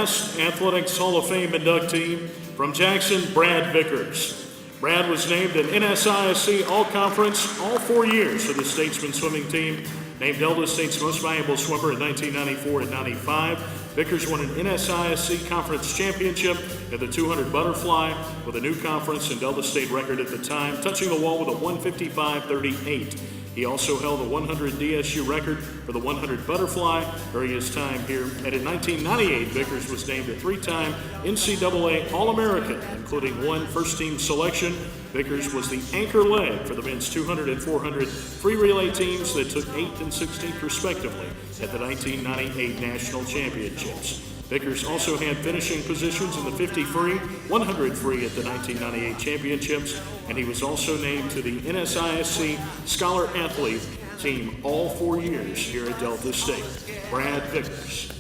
last Athletics Hall of Fame inductee from Jackson, Brad Vickers. Brad was named an NSISC All-Conference all 4 years for the Statesmen Swimming team. Named Delta State's most valuable swimmer in 1994 and 95, Vickers won an NSISC Conference Championship in the 200 butterfly with a new conference and Delta State record at the time, touching the wall with a 155.38. He also held the 100 DSU record for the 100 butterfly during his time here. And in 1998, Vickers was named a 3-time NCAA All-American, including 1 first-team selection. Vickers was the anchor leg for the men's 200 and 400 free relay teams that took 8th and 16th respectively at the 1998 National Championships. Vickers also had finishing positions in the 50 free, 100 free at the 1998 Championships, and he was also named to the NSISC Scholar Athlete team all 4 years here at Delta State. Brad Vickers.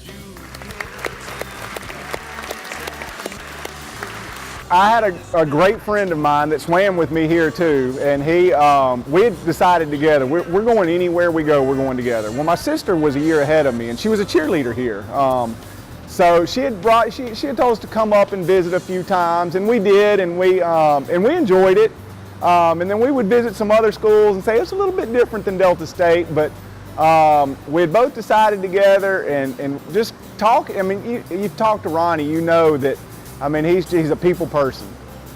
I had a great friend of mine that swam with me here too, and we had decided together, we're going anywhere we go, we're going together. Well, my sister was a year ahead of me, and she was a cheerleader here. So she had told us to come up and visit a few times, and we did, and we enjoyed it. And then we would visit some other schools and say it's a little bit different than Delta State, but we had both decided together and just talk. I mean, you've talked to Ronnie, you know that. I mean, he's a people person,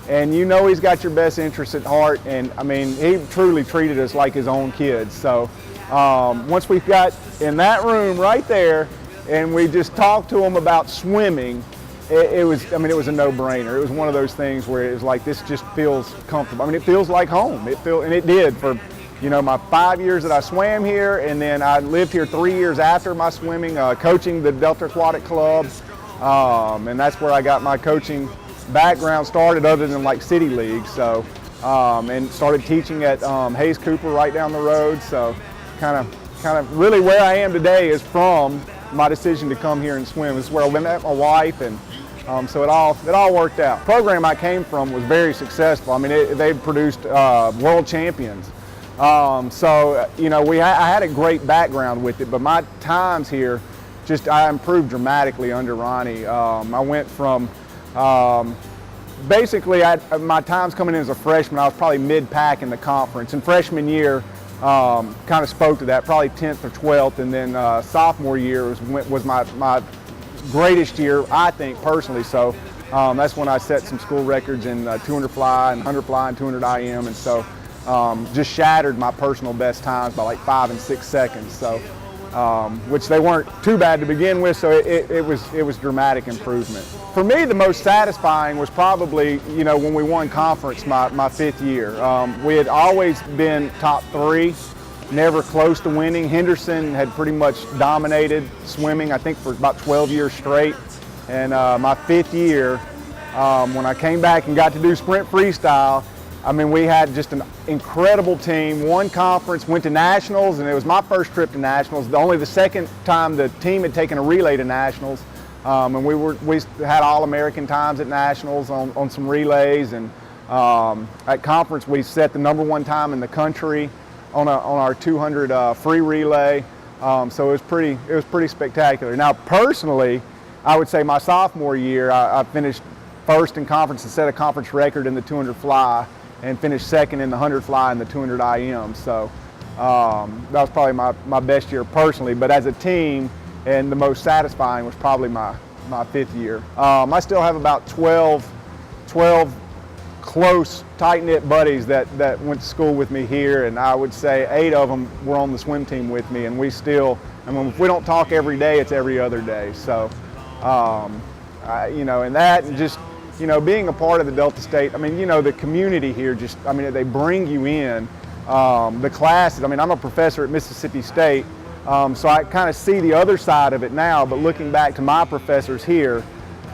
and you know he's got your best interests at heart, and I mean, he truly treated us like his own kids. So once we got in that room right there, and we just talked to him about swimming, it was a no-brainer. It was one of those things where it was like, this just feels comfortable. I mean, it feels like home. And it did for, my 5 years that I swam here, and then I lived here 3 years after my swimming, coaching the Delta Aquatic Club. And that's where I got my coaching background started, other than like city leagues. So, and started teaching at Hayes Cooper right down the road. So, kind of really where I am today is from my decision to come here and swim. This is where I met my wife, and so it all worked out. The program I came from was very successful. I mean, they produced world champions. So, I had a great background with it, but my times here, I improved dramatically under Ronnie. I went from, basically my times coming in as a freshman, I was probably mid-pack in the conference. And freshman year kind of spoke to that, probably 10th or 12th. And then sophomore year was my greatest year, I think, personally. So that's when I set some school records in 200 fly and 100 fly and 200 IM. And so just shattered my personal best times by like 5 and 6 seconds. So. Which they weren't too bad to begin with, so it was dramatic improvement. For me, the most satisfying was probably, when we won conference my 5th year. We had always been top 3, never close to winning. Henderson had pretty much dominated swimming, I think, for about 12 years straight. And my 5th year, when I came back and got to do sprint freestyle, I mean, we had just an incredible team, won conference, went to nationals, and it was my first trip to nationals, only the second time the team had taken a relay to nationals. And we had All-American times at nationals on some relays, and at conference we set the #1 time in the country on our 200 free relay. So it was pretty spectacular. Now, personally, I would say my sophomore year, I finished first in conference and set a conference record in the 200 fly, and finished second in the 100 fly and the 200 IM. So that was probably my best year personally, but as a team, and the most satisfying was probably my 5th year. I still have about 12 close, tight-knit buddies that went to school with me here, and I would say 8 of them were on the swim team with me, and we still, if we don't talk every day, it's every other day. So, and that, and just, being a part of the Delta State, the community here they bring you in. The classes, I'm a professor at Mississippi State, so I kind of see the other side of it now, but looking back to my professors here,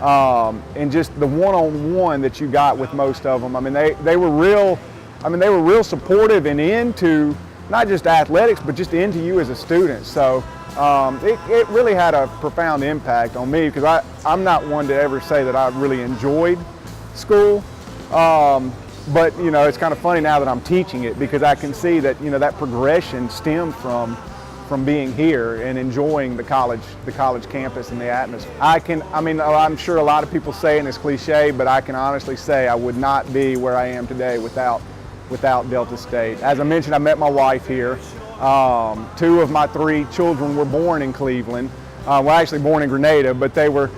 and just the one-on-one that you got with most of them, they were real supportive and into not just athletics, but just into you as a student. So it really had a profound impact on me, because I'm not one to ever say that I really enjoyed school, but it's kind of funny now that I'm teaching it, because I can see that that progression stemmed from from being here and enjoying the college campus and the atmosphere. I'm sure a lot of people say, and it's cliche, but I can honestly say I would not be where I am today without Delta State. As I mentioned, I met my wife here. 2 of my 3 children were born in Cleveland. Well, actually born in Grenada, but they were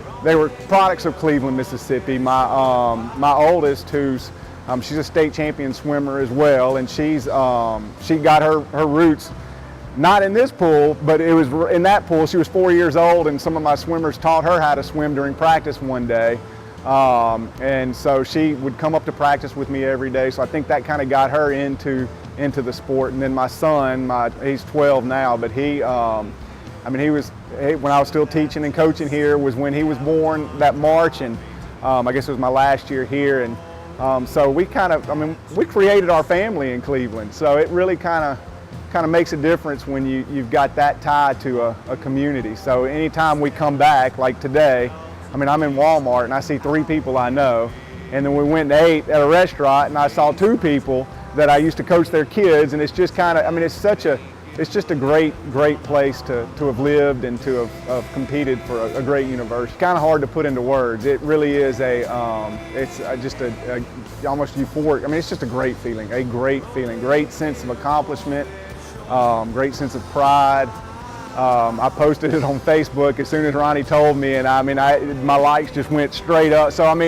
products of Cleveland, Mississippi. My oldest, she's a state champion swimmer as well, and she got her roots not in this pool, but it was in that pool. She was 4 years old, and some of my swimmers taught her how to swim during practice one day. And so she would come up to practice with me every day. So I think that kind of got her into the sport. And then my son, he's 12 now, but when I was still teaching and coaching here was when he was born that March, and I guess it was my last year here. And so we created our family in Cleveland. So it really kind of makes a difference when you've got that tie to a community. So anytime we come back, like today, I'm in Walmart and I see 3 people I know, and then we went and ate at a restaurant and I saw 2 people that I used to coach their kids, and it's just it's just a great place to have lived and to have competed for a great university. It's kind of hard to put into words. It really is just almost euphoric. It's just a great feeling, great sense of accomplishment, great sense of pride. I posted it on Facebook as soon as Ronnie told me, and my likes just went straight up. So I'm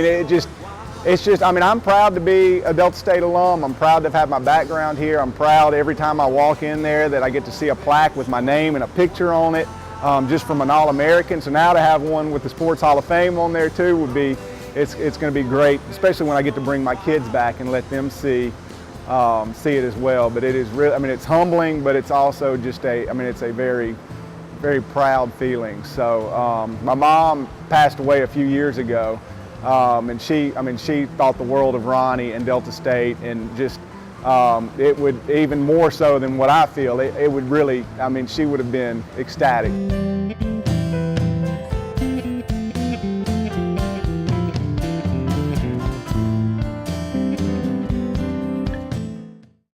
proud to be a Delta State alum. I'm proud to have had my background here. I'm proud every time I walk in there that I get to see a plaque with my name and a picture on it, just from an All-American. So now to have one with the Sports Hall of Fame on there too it's going to be great, especially when I get to bring my kids back and let them see it as well. But it is really, it's humbling, but it's also just it's a very, very proud feeling. So my mom passed away a few years ago, and she thought the world of Ronnie and Delta State, and just it would, even more so than what I feel, it would really, she would have been ecstatic.